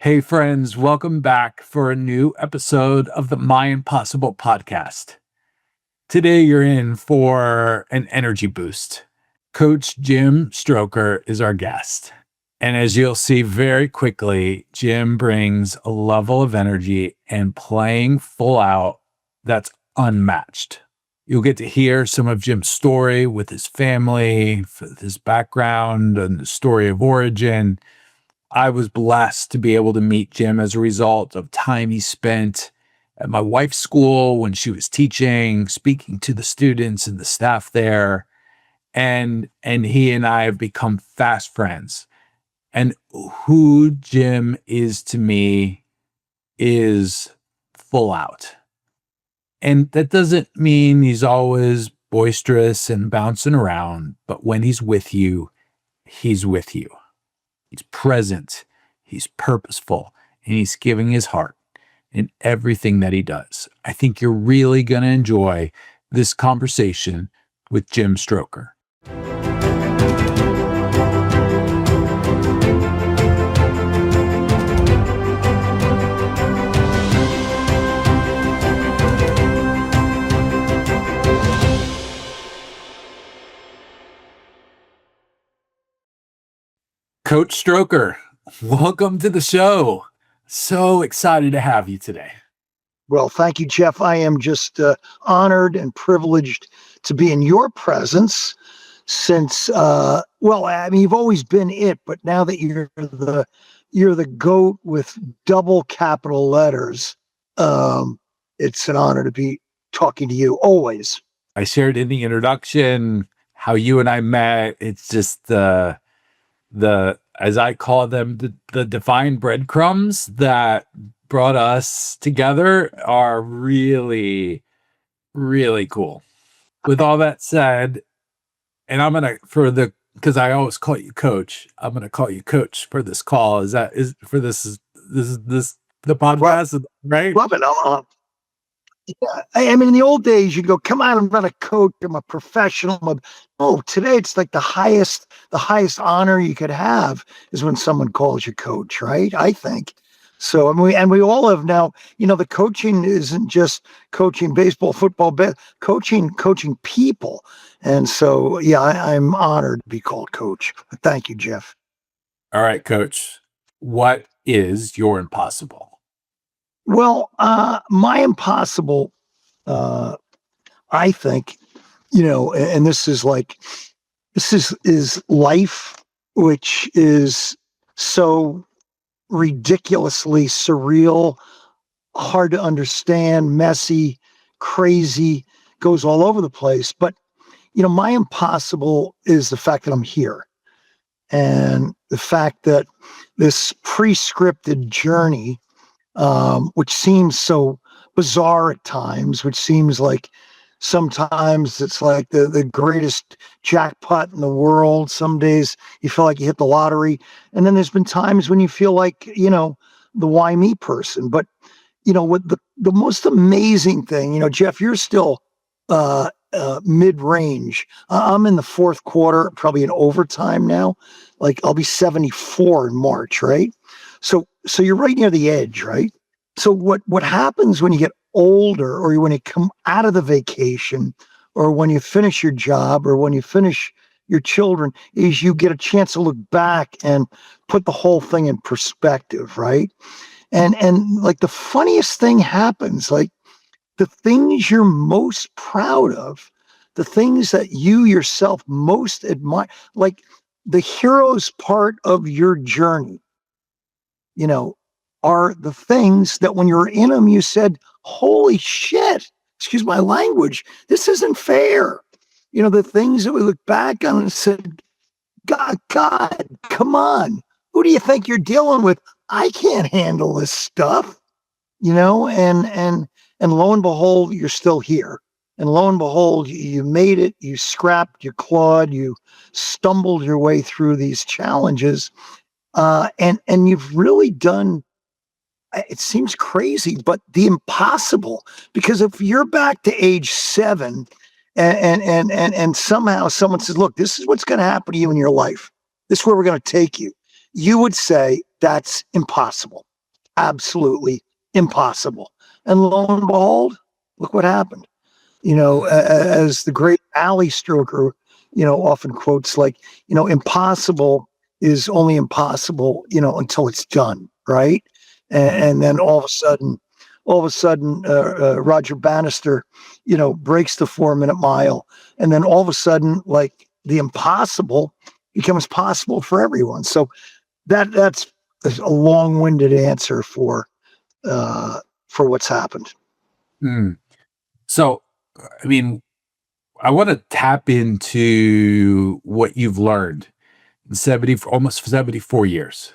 Hey, friends, welcome back for a new episode of the My Impossible podcast. Today, you're in for an energy boost. Coach Jim Stroker is our guest. And as you'll see very quickly, Jim brings a level of energy and playing full out that's unmatched. You'll get to hear some of Jim's story with his family, his background, and the story of origin. I was blessed to be able to meet Jim as a result of time he spent at my wife's school when she was teaching, speaking to the students and the staff there. And he and I have become fast friends. And who Jim is to me is full out. And that doesn't mean he's always boisterous and bouncing around, but when he's with you, he's with you. He's present, he's purposeful, and he's giving his heart in everything that he does. I think you're really going to enjoy this conversation with Jim Stroker. Coach Stroker, welcome to the show. So excited to have you today. Well, thank you, Jeff. I am just honored and privileged to be in your presence since, you've always been it, but now that you're the GOAT with double capital letters, it's an honor to be talking to you always. I shared in the introduction how you and I met. It's just the as I call them, the divine breadcrumbs that brought us together are really, really cool. With all that said, and I'm gonna because I always call you Coach. I'm gonna call you Coach for this call. Is the podcast, right? Love it. Yeah, I mean, in the old days, you'd go, "Come on, I'm not a coach. I'm a professional." Today it's like the highest honor you could have is when someone calls you coach, right? I think so. And we all have now. The coaching isn't just coaching baseball, football, coaching people. And so, yeah, I'm honored to be called coach. Thank you, Jeff. All right, Coach. What is your impossible? Well, my impossible, I think, and this is life, which is so ridiculously surreal, hard to understand, messy, crazy, goes all over the place. But, my impossible is the fact that I'm here. And the fact that this pre-scripted journey, which seems so bizarre at times, which seems like sometimes it's like the greatest jackpot in the world. Some days you feel like you hit the lottery. And then there's been times when you feel like, the why me person. But, what the most amazing thing, Jeff, you're still mid-range. I'm in the fourth quarter, probably in overtime now. Like I'll be 74 in March, right? So you're right near the edge, right? So what happens when you get older, or when you come out of the vacation, or when you finish your job, or when you finish your children, is you get a chance to look back and put the whole thing in perspective, right? And like the funniest thing happens, like the things you're most proud of, the things that you yourself most admire, like the hero's part of your journey, are the things that when you're in them, you said, holy shit, excuse my language, this isn't fair. The things that we look back on and said, God, come on. Who do you think you're dealing with? I can't handle this stuff, and lo and behold, you're still here. And lo and behold, you made it, you scrapped, you clawed, you stumbled your way through these challenges. And you've really done, it seems crazy, but the impossible, because if you're back to age 7 and somehow someone says, look, this is what's going to happen to you in your life, this is where we're going to take you, you would say that's impossible. absolutely impossible. And lo and behold, look what happened. As the great Ali Stroker, often quotes, like, impossible is only impossible, until it's done, right? And then all of a sudden, Roger Bannister, breaks the 4 minute mile. And then all of a sudden, like, the impossible becomes possible for everyone. So that's a long-winded answer for what's happened. Mm. So, I mean, I want to tap into what you've learned in almost 74 years.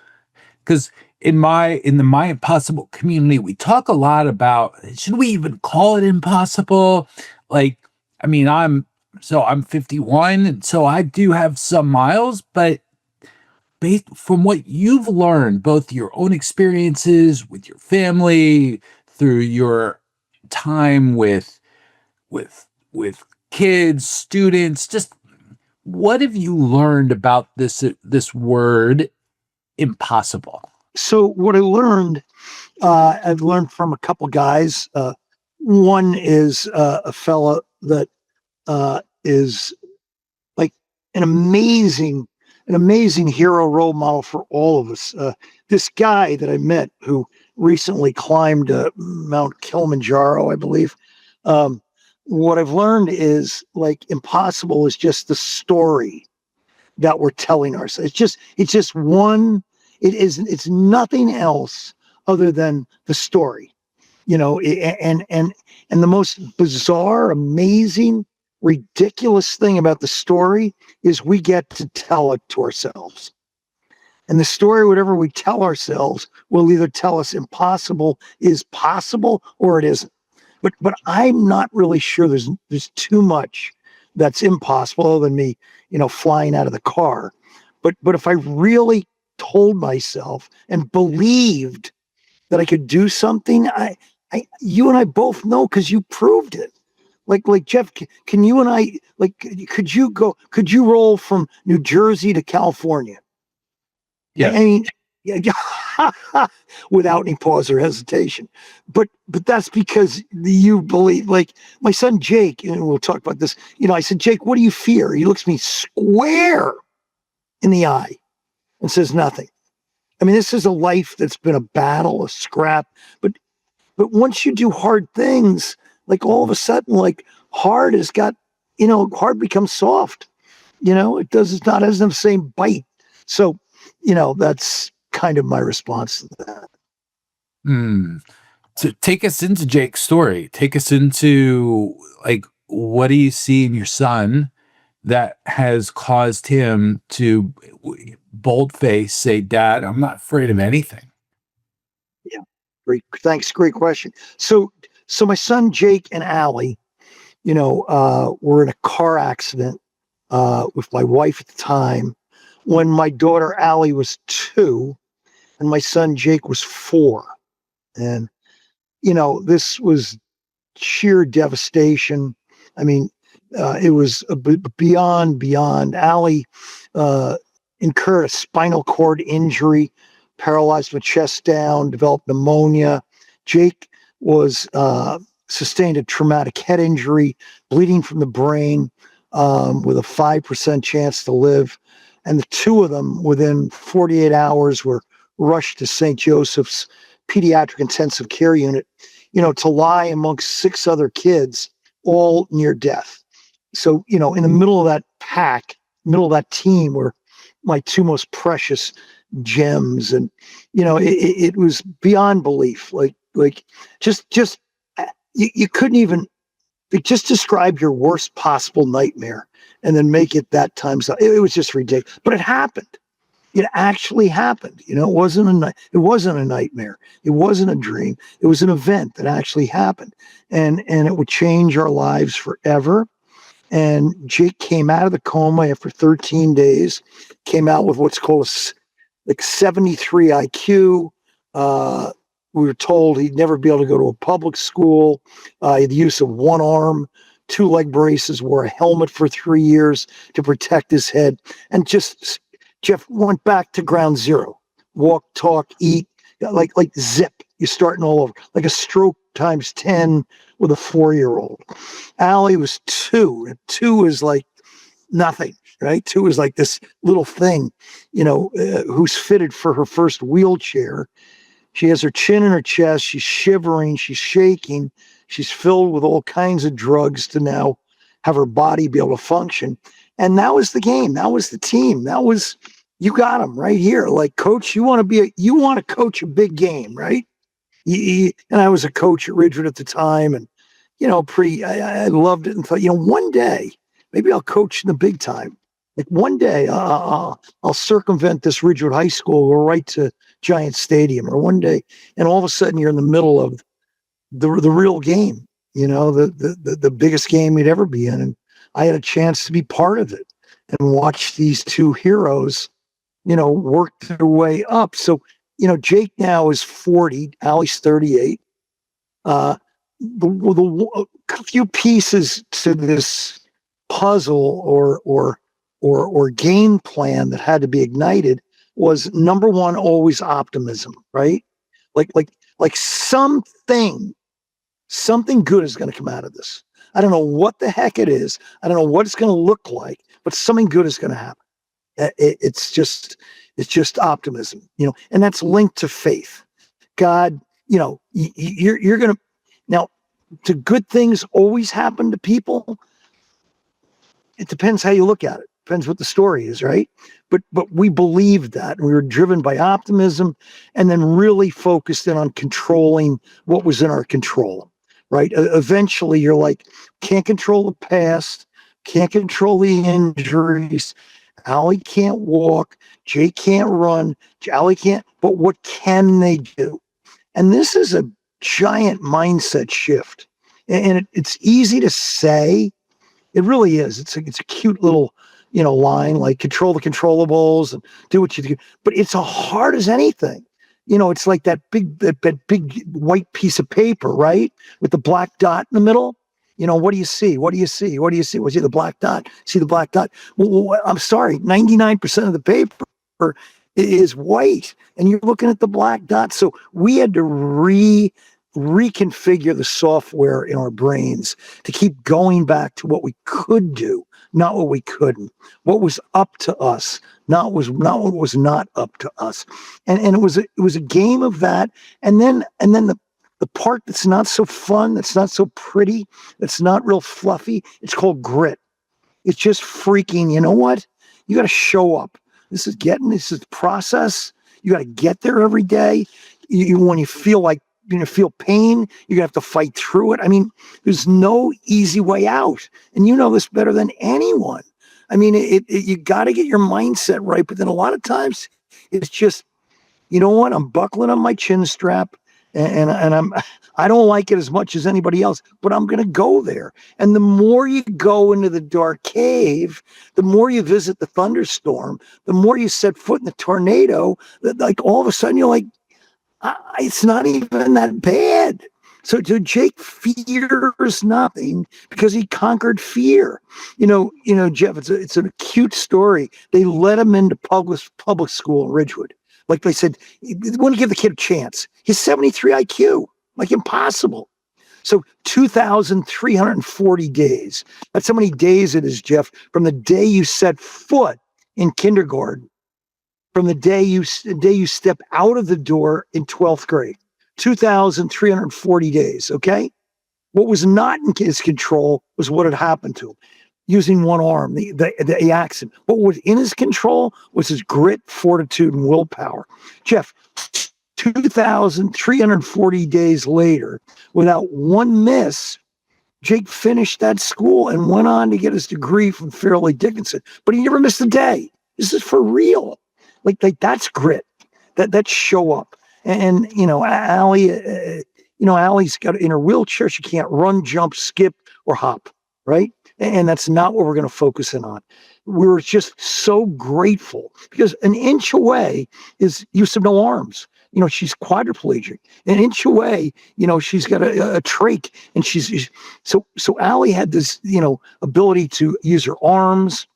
Because in the My Impossible community, we talk a lot about, should we even call it impossible? Like, I mean, I'm 51, and so I do have some miles, but based from what you've learned, both your own experiences with your family, through your time with kids, students, just what have you learned about this word impossible? So what I've learned from a couple guys. One is a fella that is like an amazing hero role model for all of us. This guy that I met who recently climbed Mount Kilimanjaro, I believe. What I've learned is, like, impossible is just the story that we're telling ourselves. It's just one. It's nothing else other than the story. And the most bizarre, amazing, ridiculous thing about the story is we get to tell it to ourselves. And the story, whatever we tell ourselves, will either tell us impossible is possible or it isn't. But I'm not really sure there's too much that's impossible other than me, flying out of the car. But if I really told myself and believed that I could do something, you and I both know, because you proved it. Like Jeff, can you and I, like, could you roll from New Jersey to California? I Yes. mean, yeah, without any pause or hesitation. But that's because you believe. Like, my son Jake, and we'll talk about this. I said, Jake, what do you fear? He looks me square in the eye and says nothing. I mean, this is a life that's been a battle, a scrap. But once you do hard things, like, all of a sudden, like, hard becomes soft. It's not as the same bite. So, that's kind of my response to that. Mm. So take us into Jake's story. Take us into, like, what do you see in your son that has caused him to bold face say, "Dad, I'm not afraid of anything." Yeah. Great. Thanks. Great question. So my son Jake and Allie, were in a car accident with my wife at the time when my daughter Allie was 2 and my son Jake was 4. And, this was sheer devastation. I mean, it was beyond. Allie uh, incurred a spinal cord injury, paralyzed with chest down, developed pneumonia. Jake was sustained a traumatic head injury, bleeding from the brain, with a 5% chance to live. And the two of them, within 48 hours, were rushed to St. Joseph's Pediatric Intensive Care Unit, to lie amongst 6 other kids, all near death. So, in the middle of that middle of that team, were my 2 most precious gems. And, it was beyond belief. Like just you couldn't even, like, just describe your worst possible nightmare and then make it that times. It was just ridiculous, but it happened. It actually happened. It wasn't a nightmare. It wasn't a dream. It was an event that actually happened, and it would change our lives forever. And Jake came out of the coma after 13 days, came out with what's called like 73 IQ. We were told he'd never be able to go to a public school. He had the use of one arm, 2 leg braces, wore a helmet for 3 years to protect his head, and just Jeff went back to ground zero. Walk, talk, eat, like zip, you're starting all over, like a stroke times 10 with a 4-year-old. Allie was 2, and 2 is like nothing, right? 2 is like this little thing, who's fitted for her first wheelchair. She has her chin in her chest. She's shivering. She's shaking. She's filled with all kinds of drugs to now have her body be able to function. And that was the game. That was the team. You got them right here. Like, coach, you want to coach a big game, right? And I was a coach at Ridgewood at the time, and I loved it and thought, one day maybe I'll coach in the big time. Like one day I'll circumvent this Ridgewood High School, go right to Giant Stadium, or one day, and all of a sudden you're in the middle of the real game, the biggest game you'd ever be in, and I had a chance to be part of it and watch these two heroes, work their way up. So, Jake now is 40, Allie's 38. The few pieces to this puzzle or game plan that had to be ignited was, number one, always optimism, right? Like something good is going to come out of this. I don't know what the heck it is. I don't know what it's going to look like, but something good is going to happen. It's just optimism, and that's linked to faith. God, you're going to, now, do good things always happen to people? It depends how you look at it. Depends what the story is, right? But we believed that, and we were driven by optimism, and then really focused in on controlling what was in our control, right? Eventually, you're like, can't control the past, can't control the injuries. Allie can't walk, Jake can't run, Allie can't. But what can they do? And this is a giant mindset shift, and it's easy to say. It really is. It's a cute little, line, like control the controllables and do what you do. But it's as hard as anything. It's like that big white piece of paper, right? With the black dot in the middle. What do you see? What do you see? What do you see? Well, see the black dot. See the black dot. Well, I'm sorry, 99% of the paper is white, and you're looking at the black dot. So we had to reconfigure the software in our brains to keep going back to what we could do, not what we couldn't. What was up to us, not what was not up to us. And it was a game of that. And then the part that's not so fun, that's not so pretty, that's not real fluffy, it's called grit. It's just freaking, you know what? You got to show up. This is the process. You got to get there every day. When you feel like, feel pain, you're gonna have to fight through it. I mean, there's no easy way out, and you know this better than anyone. I mean, you got to get your mindset right, but then a lot of times it's just, you know what? I'm buckling on my chin strap, and I don't like it as much as anybody else, but I'm gonna go there. And the more you go into the dark cave, the more you visit the thunderstorm, the more you set foot in the tornado. Like all of a sudden, you're like, it's not even that bad. So Jake fears nothing because he conquered fear. Jeff, it's an acute story. They let him into public school in Ridgewood. Like they said, they want to give the kid a chance. He's 73 IQ, like impossible. So 2,340 days. That's how many days it is, Jeff, from the day you set foot in kindergarten, from the day you step out of the door in 12th grade. 2,340 days, okay? What was not in his control was what had happened to him. Using one arm, the accident. What was in his control was his grit, fortitude, and willpower. Jeff, 2,340 days later, without one miss, Jake finished that school and went on to get his degree from Fairleigh Dickinson. But he never missed a day. This is for real. Like that's grit. That's show up. And Allie, Allie's got in her wheelchair. She can't run, jump, skip, or hop, right? And that's not what we're going to focus in on. We were just so grateful because an inch away is use of no arms. She's quadriplegic. An inch away, she's got a trach, and so Allie had this, ability to use her arms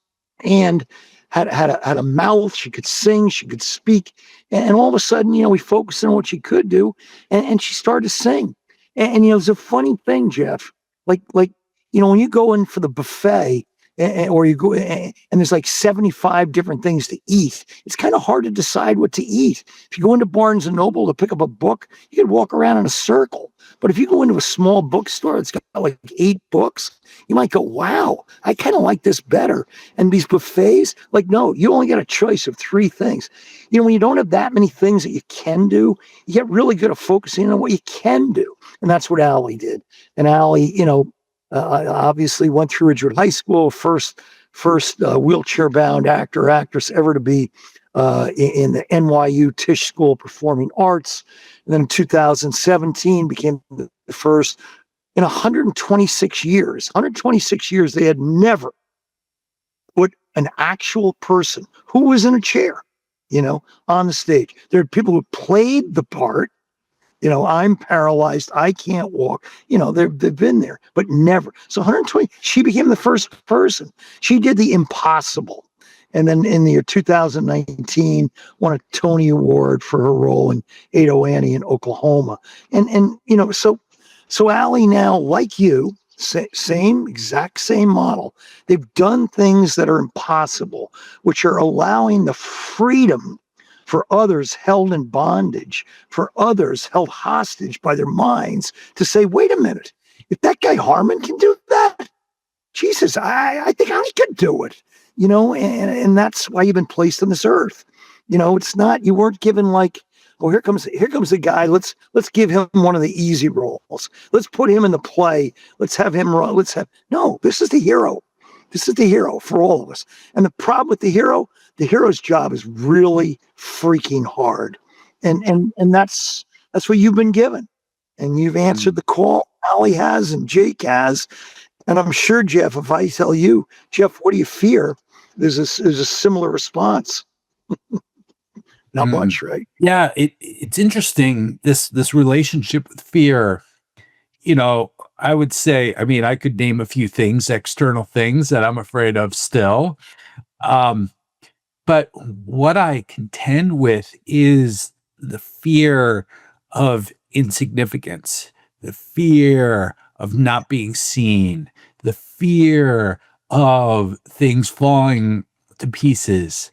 and had a mouth. She could sing, she could speak, and all of a sudden, we focused on what she could do, and she started to sing. And it's a funny thing, Jeff. Like when you go in for the buffet, or you go and there's like 75 different things to eat. It's kind of hard to decide what to eat. If you go into Barnes and Noble to pick up a book, you can walk around in a circle. But if you go into a small bookstore that's got like 8 books, you might go, wow, I kind of like this better. And these buffets, like, no, you only get a choice of 3 things. When you don't have that many things that you can do, you get really good at focusing on what you can do. And that's what Allie did. And Allie, obviously went through Ridgewood High School, first wheelchair-bound actress ever to be in the NYU Tisch School of Performing Arts. And then in 2017 became the first in 126 years. 126 years, they had never put an actual person who was in a chair, on the stage. There are people who played the part. I'm paralyzed. I can't walk. They've been there, but never. So 120, she became the first person. She did the impossible. And then in the year 2019, won a Tony Award for her role in Ado Annie in Oklahoma. And so Allie now, like you, exact same model. They've done things that are impossible, which are allowing the freedom for others held in bondage, for others held hostage by their minds to say, wait a minute, if that guy Harmon can do that, Jesus, I think I could do it, and that's why you've been placed on this earth. It's not, you weren't given like, oh, here comes the guy. Let's give him one of the easy roles. Let's put him in the play. Let's have him run. No, this is the hero. This is the hero for all of us. And the problem with the hero's job is really freaking hard. And that's what you've been given. And you've answered the call. Allie has and Jake has. And I'm sure, Jeff, if I tell you, Jeff, what do you fear? There's a similar response. Not much, right? Yeah, it's interesting, this relationship with fear. I would say, I could name a few things, external things that I'm afraid of still. But what I contend with is the fear of insignificance, the fear of not being seen, the fear of things falling to pieces.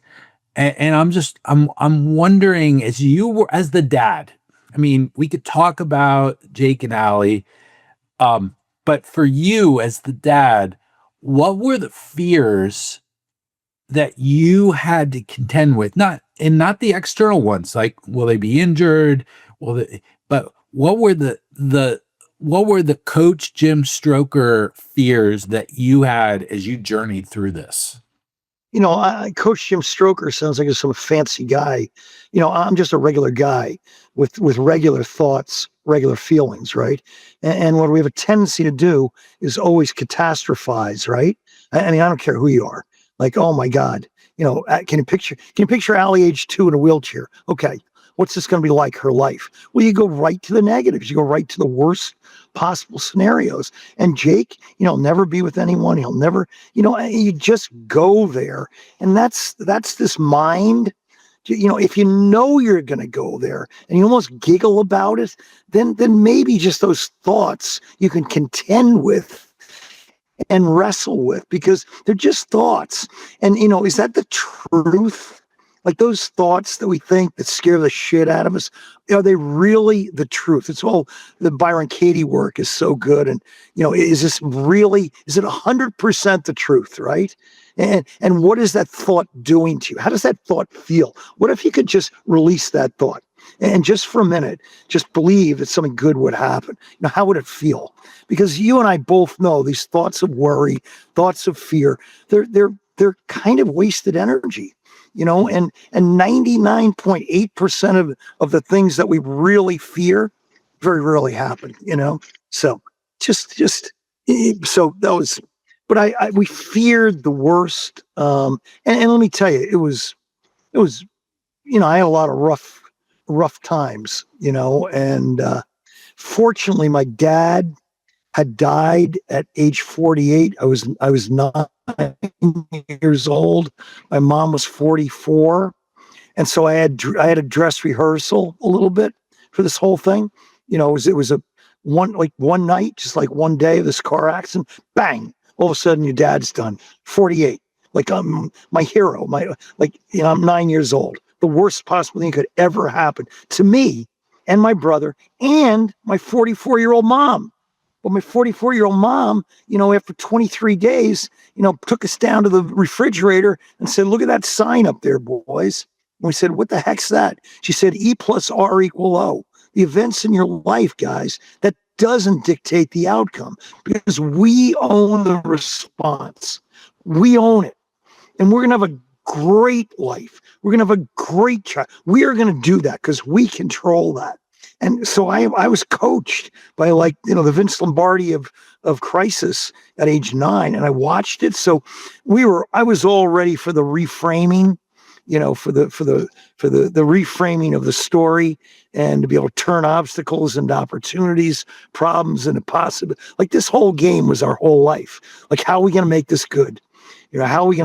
And I'm wondering, as the dad, we could talk about Jake and Allie, but for you as the dad, what were the fears that you had to contend with? Not the external ones, like, will they be injured? But what were the Coach Jim Stroker fears that you had as you journeyed through this? Coach Jim Stroker sounds like some fancy guy. I'm just a regular guy with regular thoughts, regular feelings, right? And what we have a tendency to do is always catastrophize, right? I don't care who you are. Like, oh my God, can you picture Allie age 2 in a wheelchair? Okay, what's this going to be like, her life? Well, you go right to the negatives. You go right to the worst possible scenarios. And Jake, never be with anyone. He'll never, you just go there. And that's this mind. If you know you're going to go there and you almost giggle about it, then maybe just those thoughts you can contend with and wrestle with, because they're just thoughts. And, is that the truth? Like those thoughts that we think that scare the shit out of us, are they really the truth? It's all the Byron Katie work is so good. And, is it 100% the truth? Right. And what is that thought doing to you? How does that thought feel? What if you could just release that thought and just for a minute, just believe that something good would happen? How would it feel? Because you and I both know these thoughts of worry, thoughts of fear, they're kind of wasted energy. And 99.8% of the things that we really fear very rarely happen, So so that was, but we feared the worst. And let me tell you, it was, I had a lot of rough times, and fortunately my dad had died at age 48. I was 9 years old. My mom was 44. And so I had a dress rehearsal a little bit for this whole thing. It was a one night, just like one day of this car accident, bang, all of a sudden your dad's done. 48. Like I'm my hero. I'm 9 years old. The worst possible thing could ever happen to me and my brother and my 44-year-old mom. But my 44-year-old mom, after 23 days, took us down to the refrigerator and said, "Look at that sign up there, boys." And we said, "What the heck's that?" She said, E plus R equal O. The events in your life, guys, that doesn't dictate the outcome because we own the response. We own it. And we're going to have a great life. We're going to have a great child. We are going to do that because we control that. And so I was coached by the Vince Lombardi of crisis at age 9, and I watched it. So I was all ready for the reframing, for the reframing of the story, and to be able to turn obstacles into opportunities, problems into possible. Like this whole game was our whole life. Like, how are we going to make this good? How are we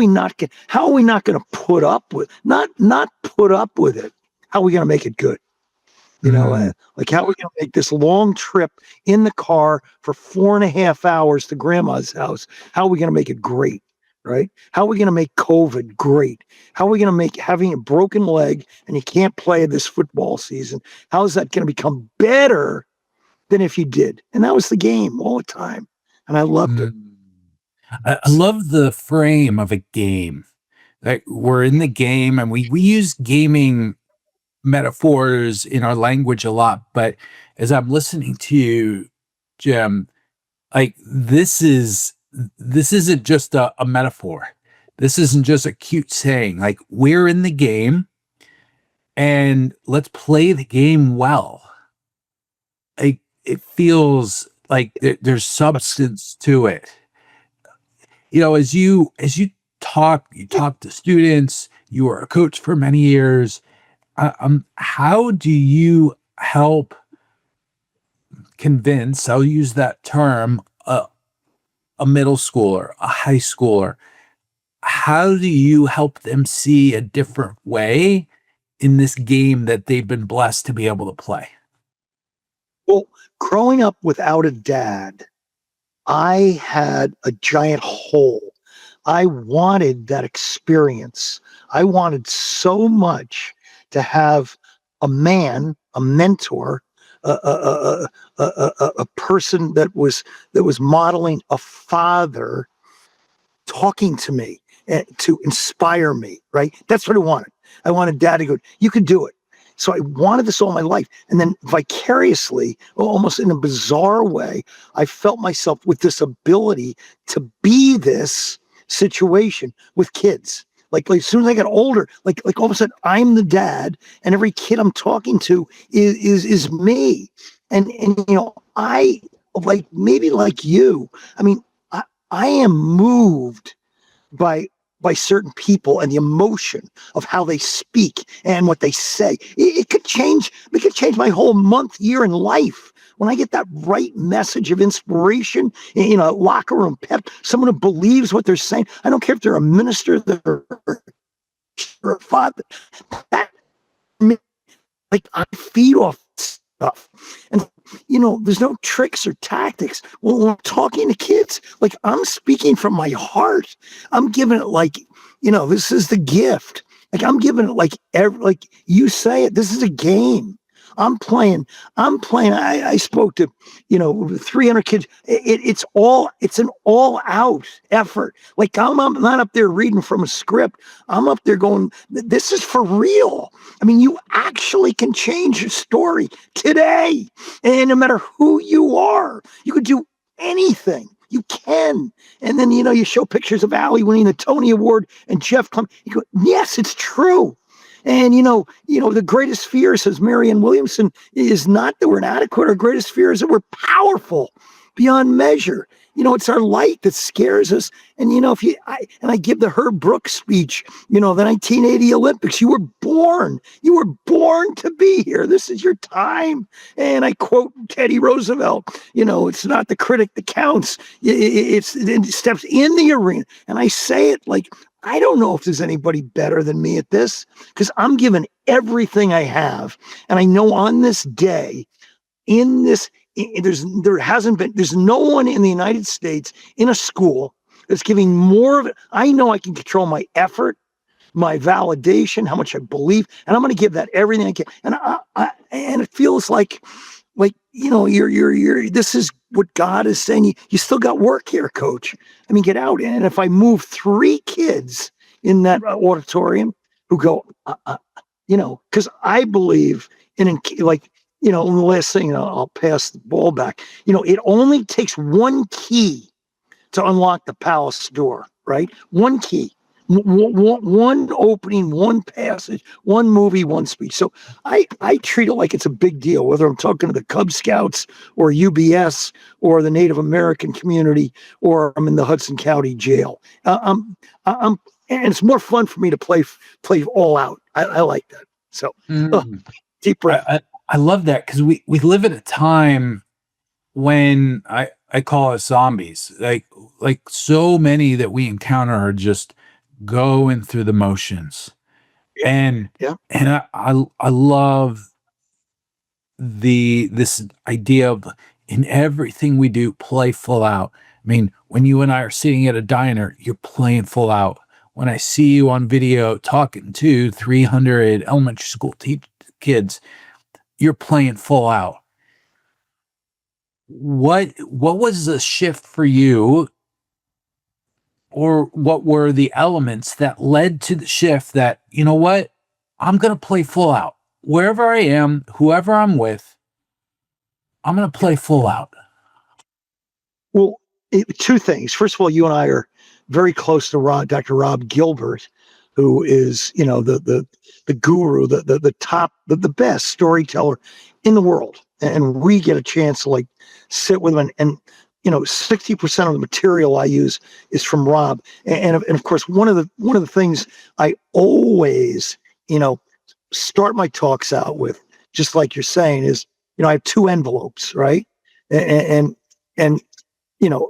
not going to put up with not put up with it? How are we going to make it good? Like how are we going to make this long trip in the car for 4.5 hours to grandma's house? How are we going to make it great? Right? How are we going to make COVID great? How are we going to make having a broken leg and you can't play this football season? How is that going to become better than if you did? And that was the game all the time. And I loved it. I love the frame of a game. Like we're in the game and we use gaming metaphors in our language a lot. But as I'm listening to you, Jim, like this isn't just a metaphor. This isn't just a cute saying. Like we're in the game and let's play the game well. Like it feels like there's substance to it. As you talk to students, you were a coach for many years. How do you help convince, I'll use that term, a middle schooler, a high schooler? How do you help them see a different way in this game that they've been blessed to be able to play? Well, growing up without a dad, I had a giant hole. I wanted that experience. I wanted so much to have a man, a mentor, a person that was modeling a father talking to me to inspire me. Right? That's what I wanted. I wanted dad to go, "You could do it." So I wanted this all my life. And then vicariously, almost in a bizarre way, I felt myself with this ability to be this situation with kids. Like as soon as I got older, like all of a sudden I'm the dad and every kid I'm talking to is me. And I maybe like you, I mean, I am moved by certain people and the emotion of how they speak and what they say. It could change my whole month, year in life. When I get that right message of inspiration in a locker room pep, someone who believes what they're saying, I don't care if they're a minister or a father, that like I feed off stuff. And there's no tricks or tactics. When I'm talking to kids, like I'm speaking from my heart. I'm giving it this is the gift. Like I'm giving it like you say it. This is a game. I'm playing. I spoke to 300 kids. It's an all out effort. Like I'm not up there reading from a script. I'm up there going, this is for real. I mean, you actually can change your story today. And no matter who you are, you could do anything. You can. And then, you show pictures of Allie winning the Tony Award and Jeff Clem. You go, yes, it's true. And, the greatest fear, says Marianne Williamson, is not that we're inadequate. Our greatest fear is that we're powerful. beyond measure. It's our light that scares us. And I give the Herb Brooks speech, the 1980 Olympics. You were born to be here. This is your time. And I quote Teddy Roosevelt, it's not the critic that counts. It steps in the arena. And I say it like, I don't know if there's anybody better than me at this, because I'm giving everything I have. And I know on this day, there's no one in the United States in a school that's giving more of it. I know I can control my effort, my validation, how much I believe, and I'm going to give that everything I can. And and it feels like you're this is what God is saying. You still got work here, coach. I mean, get out. And if I move 3 kids in that auditorium who go, because I believe in like, and the last thing, I'll pass the ball back. It only takes one key to unlock the palace door, right? One key. One opening, one passage, one movie, one speech. So I treat it like it's a big deal, whether I'm talking to the Cub Scouts or UBS or the Native American community, or I'm in the Hudson County Jail. I'm and it's more fun for me to play all out. I like that. So deep breath. I love that, because we live at a time when I call us zombies. Like so many that we encounter are just going through the motions. And I love this idea of, in everything we do, play full out. I mean, when you and I are sitting at a diner, you're playing full out. When I see you on video talking to 300 elementary school kids, you're playing full out. What was the shift for you, or what were the elements that led to the shift that, you know what, I'm going to play full out wherever I am, whoever I'm with, I'm going to play full out? Well, 2 things. First of all, you and I are very close to Dr. Rob Gilbert, who is, the guru, the top, the best storyteller in the world. And we get a chance to like sit with him, and 60% of the material I use is from Rob. And of course, one of the things I always, start my talks out with, just like you're saying, is, I have 2 envelopes, right? And I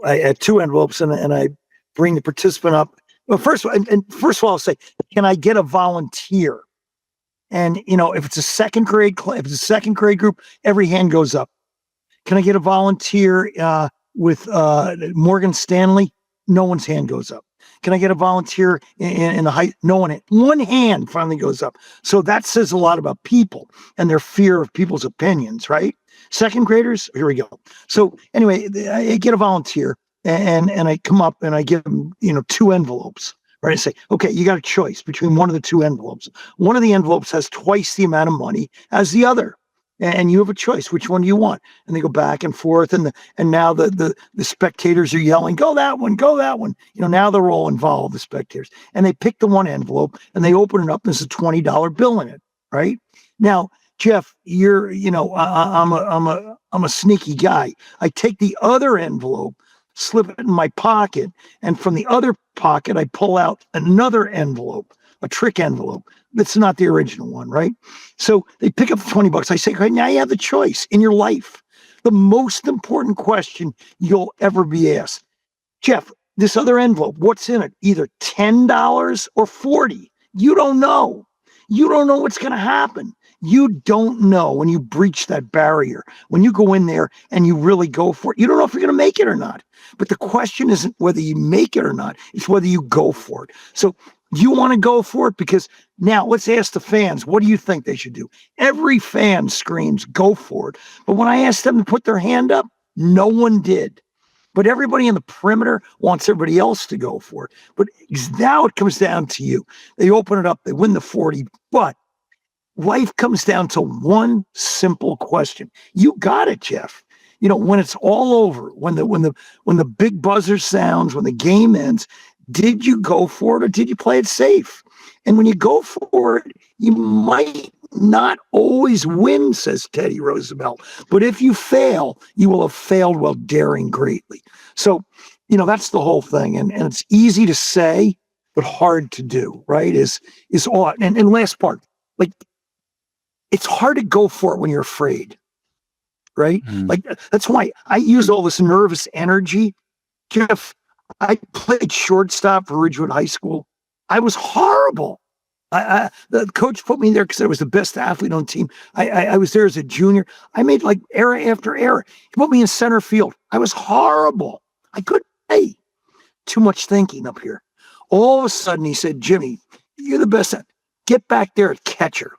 have 2 envelopes, and I bring the participant up. Well, first of all, I'll say, can I get a volunteer? And if it's a second grade group, every hand goes up. Can I get a volunteer with Morgan Stanley? No one's hand goes up. Can I get a volunteer in the height? No one hand finally goes up. So that says a lot about people and their fear of people's opinions, right? Second graders, here we go. So anyway, I get a volunteer, and I come up and I give them, 2 envelopes. Right, I say, okay, you got a choice between one of the 2 envelopes. One of the envelopes has twice the amount of money as the other, and you have a choice. Which one do you want? And they go back and forth, and now the spectators are yelling, "Go that one, go that one!" Now they're all involved, the spectators, and they pick the one envelope and they open it up, and there's a $20 bill in it. Right now, Jeff, I'm a sneaky guy. I take the other envelope, slip it in my pocket, and from the other pocket, I pull out another envelope, a trick envelope. That's not the original one, right? So they pick up the $20. I say, okay, now you have the choice in your life. The most important question you'll ever be asked. Jeff, this other envelope, what's in it? Either $10 or $40. You don't know. You don't know what's going to happen. You don't know when you breach that barrier, when you go in there and you really go for it. You don't know if you're going to make it or not. But the question isn't whether you make it or not. It's whether you go for it. So you want to go for it? Because now let's ask the fans, what do you think they should do? Every fan screams, go for it. But when I asked them to put their hand up, no one did. But everybody in the perimeter wants everybody else to go for it. But now it comes down to you. They open it up, they win the 40, but life comes down to one simple question. You got it, Jeff. When it's all over, when the big buzzer sounds, when the game ends, did you go for it or did you play it safe? And when you go for it, you might not always win, says Teddy Roosevelt. But if you fail, you will have failed while daring greatly. So, that's the whole thing. And it's easy to say, but hard to do, right? Is all. And last part, like, it's hard to go for it when you're afraid, right? Mm. Like, that's why I use all this nervous energy. Jeff, I played shortstop for Ridgewood High School. I was horrible. The coach put me there because I was the best athlete on the team. I was there as a junior. I made like error after error. He put me in center field. I was horrible. I couldn't play. Too much thinking up here. All of a sudden, he said, Jimmy, you're the best. Get back there at catcher.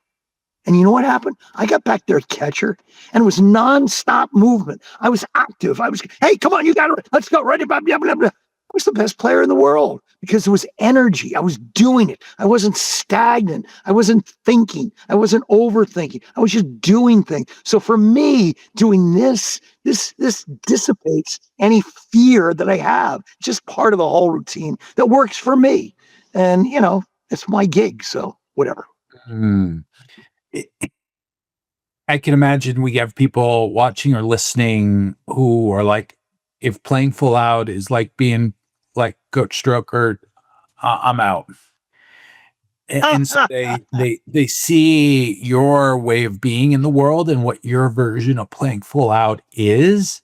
And you know what happened? I got back there at catcher, and it was nonstop movement. I was active. Hey, come on, you got it. Let's go. Right, blah, blah, blah, blah. I was the best player in the world because there was energy. I was doing it. I wasn't stagnant. I wasn't thinking. I wasn't overthinking. I was just doing things. So for me, doing this dissipates any fear that I have. It's just part of the whole routine that works for me. And, it's my gig. So whatever. Mm. I can imagine we have people watching or listening who are like, if playing full out is like being like Coach Stroker, I'm out. And so they see your way of being in the world and what your version of playing full out is,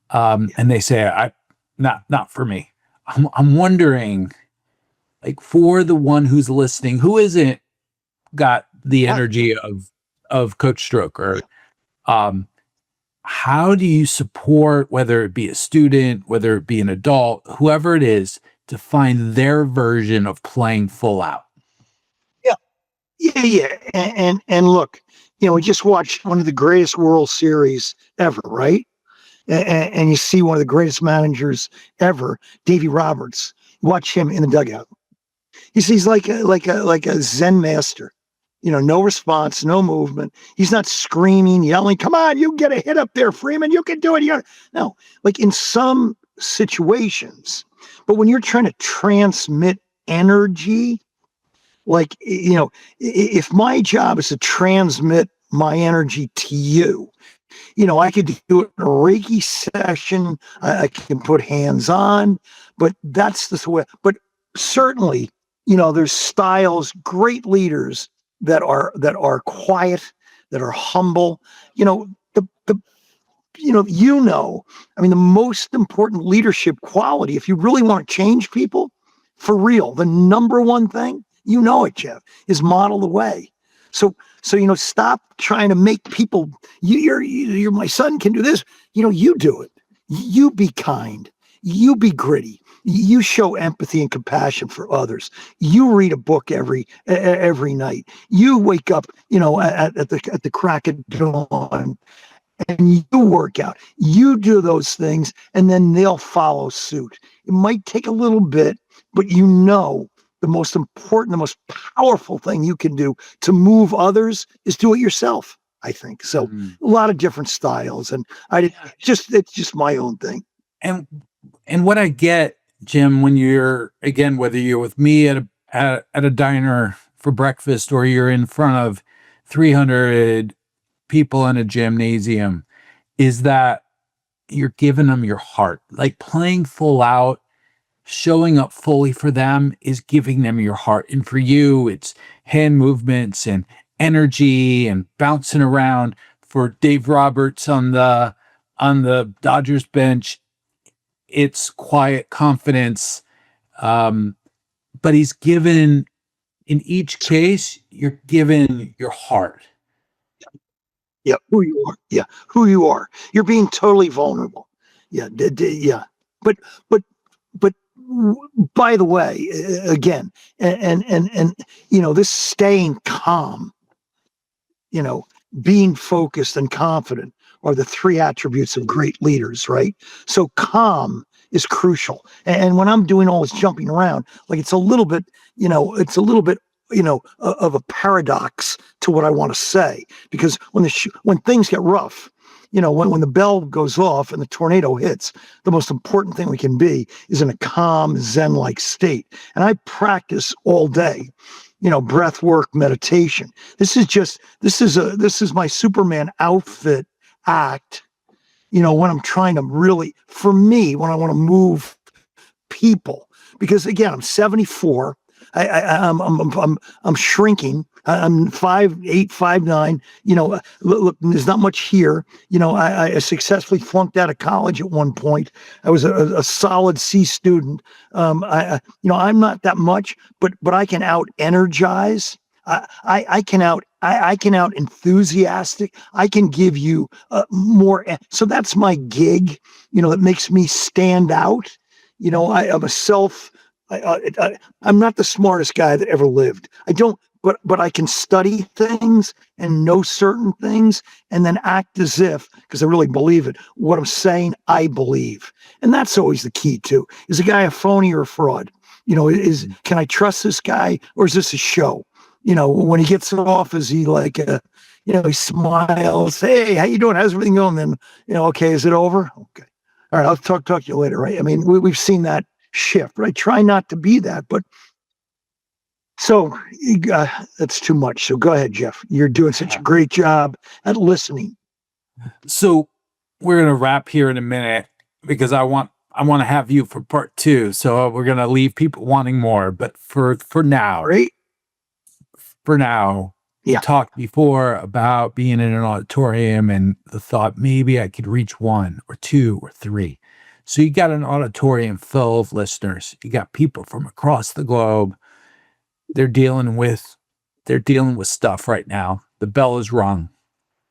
and they say, not for me." I'm wondering, like, for the one who's listening, who isn't got the energy of Coach Stroker, how do you support, whether it be a student, whether it be an adult, whoever it is, to find their version of playing full out? Yeah. And look, we just watched one of the greatest World Series ever, right? And you see one of the greatest managers ever, Davey Roberts. Watch him in the dugout. He's like a Zen master. No response, no movement. He's not screaming, yelling, "Come on, you get a hit up there, Freeman. You can do it." No, like in some situations. But when you're trying to transmit energy, like, if my job is to transmit my energy to you, I could do it in a Reiki session. I can put hands on, but that's the way. But certainly, there's styles, great leaders that are quiet, that are humble. I mean, the most important leadership quality, if you really want to change people, for real, the number one thing, it, Jeff, is model the way. So stop trying to make people. You're my son can do this. You do it. You be kind. You be gritty. You show empathy and compassion for others. You read a book every night. You wake up, at the crack of dawn, and you work out. You do those things, and then they'll follow suit. It might take a little bit, but the most important, the most powerful thing you can do to move others is do it yourself, I think. So a lot of different styles, and it's just my own thing. And what I get, Jim, when you're, again, whether you're with me at a diner for breakfast or you're in front of 300 people in a gymnasium, is that you're giving them your heart. Like playing full out, showing up fully for them is giving them your heart. And for you, it's hand movements and energy and bouncing around. For Dave Roberts on the Dodgers bench, it's quiet confidence. But he's given, in each case, you're given your heart. Yeah, who you are. Yeah, who you are. You're being totally vulnerable. Yeah, yeah. But by the way, again, and this staying calm, being focused and confident are the three attributes of great leaders, right? So calm is crucial. And when I'm doing all this jumping around, like it's a little bit of a paradox to what I want to say, because when things get rough, when the bell goes off and the tornado hits, the most important thing we can be is in a calm, Zen-like state. And I practice all day, breath work, meditation. This is my Superman outfit act, when I'm trying to really, for me, when I want to move people, because again, I'm 74. I'm shrinking. I'm 5'8", 5'9". Look, there's not much here. I successfully flunked out of college at one point. I was a solid C student. I'm not that much, but I can out energize. I can out enthusiastic. I can give you more. So that's my gig. That makes me stand out. I'm a self. I'm not the smartest guy that ever lived. I don't, but I can study things and know certain things and then act as if, because I really believe it, what I'm saying, I believe. And that's always the key too. Is the guy a phony or a fraud? Can I trust this guy, or is this a show? When he gets off, is he like, he smiles, hey, how you doing? How's everything going? Then, okay, is it over? Okay. All right, I'll talk to you later, right? I mean, we've seen that shift, right? Try not to be that, but so that's too much. So go ahead, Jeff. You're doing such a great job at listening. So we're gonna wrap here in a minute because I want to have you for part 2. So we're gonna leave people wanting more, but for now, right? For now, yeah. We talked before about being in an auditorium and the thought maybe I could reach 1 or 2 or 3. So you got an auditorium full of listeners. You got people from across the globe. They're dealing with stuff right now. The bell is rung.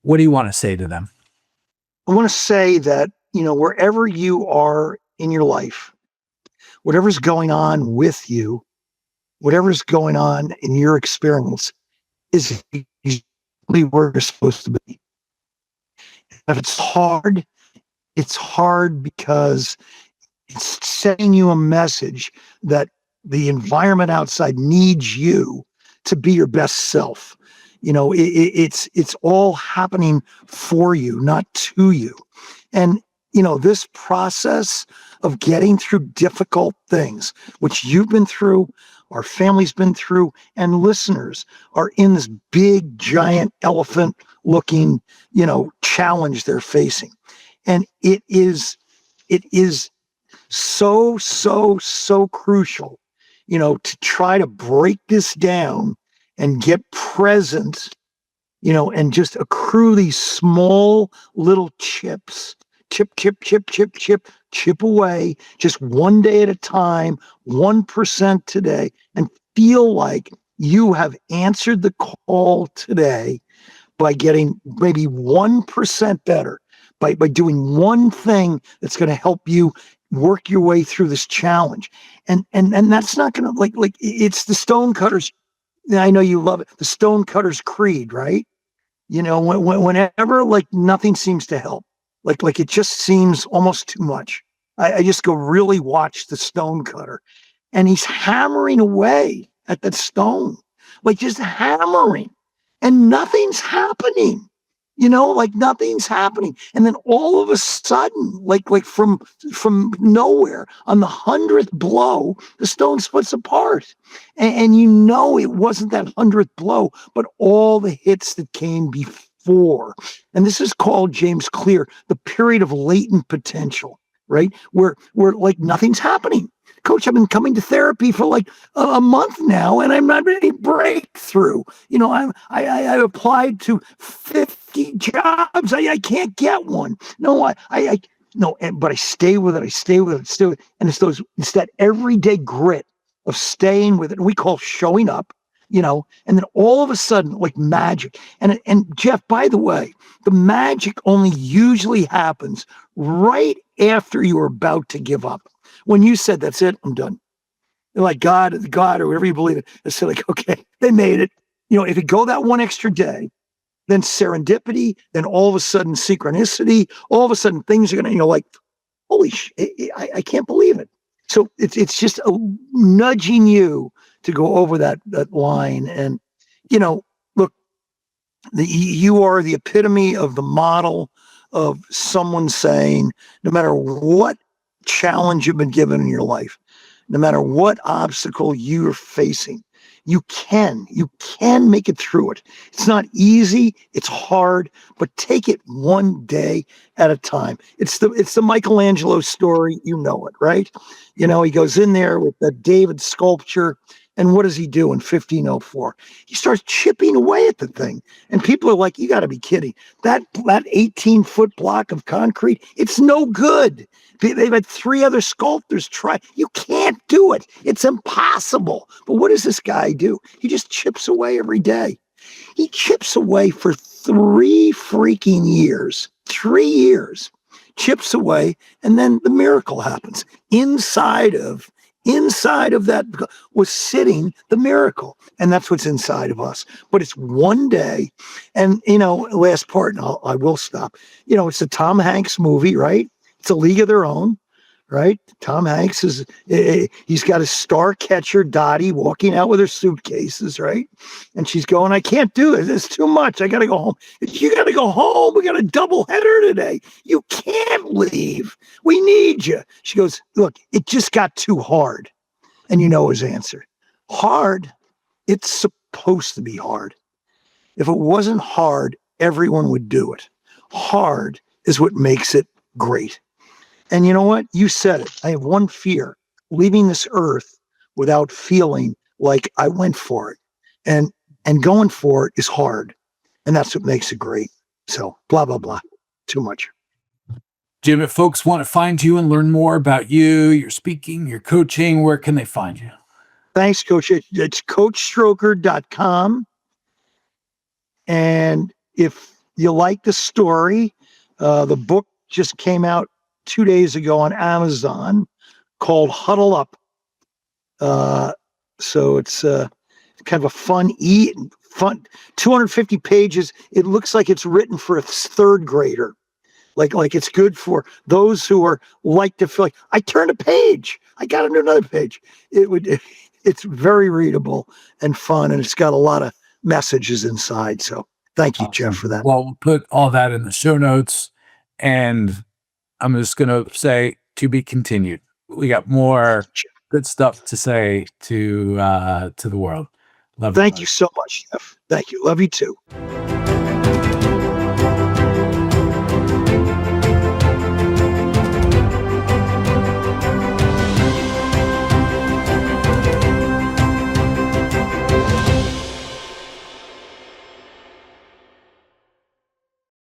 What do you want to say to them? I want to say that, wherever you are in your life, whatever's going on with you, whatever's going on in your experience is exactly where you're supposed to be. If it's hard because it's sending you a message that the environment outside needs you to be your best self. It's all happening for you, not to you. And, this process of getting through difficult things, which you've been through, our family's been through, and listeners are in this big, giant elephant looking, challenge they're facing. And it is so crucial, to try to break this down and get present, and just accrue these small little chips, chip away, just one day at a time, 1% today, and feel like you have answered the call today by getting maybe 1% better, by doing one thing that's going to help you work your way through this challenge. And that's not going to like it's the stonecutters. I know you love it. The stonecutters creed, right? Whenever like nothing seems to help, like it just seems almost too much. I just go really watch the stonecutter, and he's hammering away at that stone, like just hammering, and nothing's happening. Like nothing's happening. And then all of a sudden, like from nowhere, on the 100th blow, the stone splits apart. And it wasn't that 100th blow, but all the hits that came before. And this is called, James Clear, the period of latent potential, right? Where like nothing's happening. Coach, I've been coming to therapy for like a month now, and I'm not any breakthrough. I applied to 50 jobs. I can't get one. No, but I stay with it. And it's that everyday grit of staying with it. And we call showing up, and then all of a sudden, like magic. And Jeff, by the way, the magic only usually happens right after you're about to give up. When you said, that's it, I'm done. Like God, or whatever you believe in, I said, like, okay, they made it. If you go that one extra day, then serendipity, then all of a sudden synchronicity, all of a sudden things are going to, like, holy shit, I can't believe it. So it's just nudging you to go over that line. And, look, you are the epitome of the model of someone saying, no matter what challenge you've been given in your life, no matter what obstacle you're facing, You can make it through it. It's not easy. It's hard, but take it one day at a time. It's the Michelangelo story. You know it, right? You know, he goes in there with the David sculpture. And what does he do in 1504? He starts chipping away at the thing. And people are like, you got to be kidding. That 18-foot block of concrete, it's no good. They've had 3 other sculptors try. You can't do it. It's impossible. But what does this guy do? He just chips away every day. He chips away for 3 freaking years. 3 years. Chips away, and then the miracle happens. Inside of that was sitting the miracle, and that's what's inside of us. But it's one day, and last part, and I will stop. It's a Tom Hanks movie, right? It's A League of Their Own, right? Tom Hanks he's got his star catcher Dottie walking out with her suitcases, right? And she's going, I can't do it. It's too much. I got to go home. You got to go home. We got a double header today. You can't leave. We need you. She goes, look, it just got too hard. And his answer. Hard? It's supposed to be hard. If it wasn't hard, everyone would do it. Hard is what makes it great. And you know what? You said it. I have one fear, leaving this earth without feeling like I went for it. And going for it is hard. And that's what makes it great. So blah, blah, blah. Too much. Jim, if folks want to find you and learn more about you, your speaking, your coaching, where can they find you? Thanks, Coach. It's coachstroker.com. And if you like the story, the book just came out 2 days ago on Amazon called Huddle Up. So it's kind of a fun 250 pages. It looks like it's written for a 3rd grader. Like it's good for those who are like to feel like I turned a page. I got into another page. It's very readable and fun, and it's got a lot of messages inside. So thank you, Awesome. Jeff, for that. Well, we'll put all that in the show notes, and I'm just going to say to be continued. We got more good stuff to say to the world. Love you. Thank you so much, Jeff. Thank you. Love you too.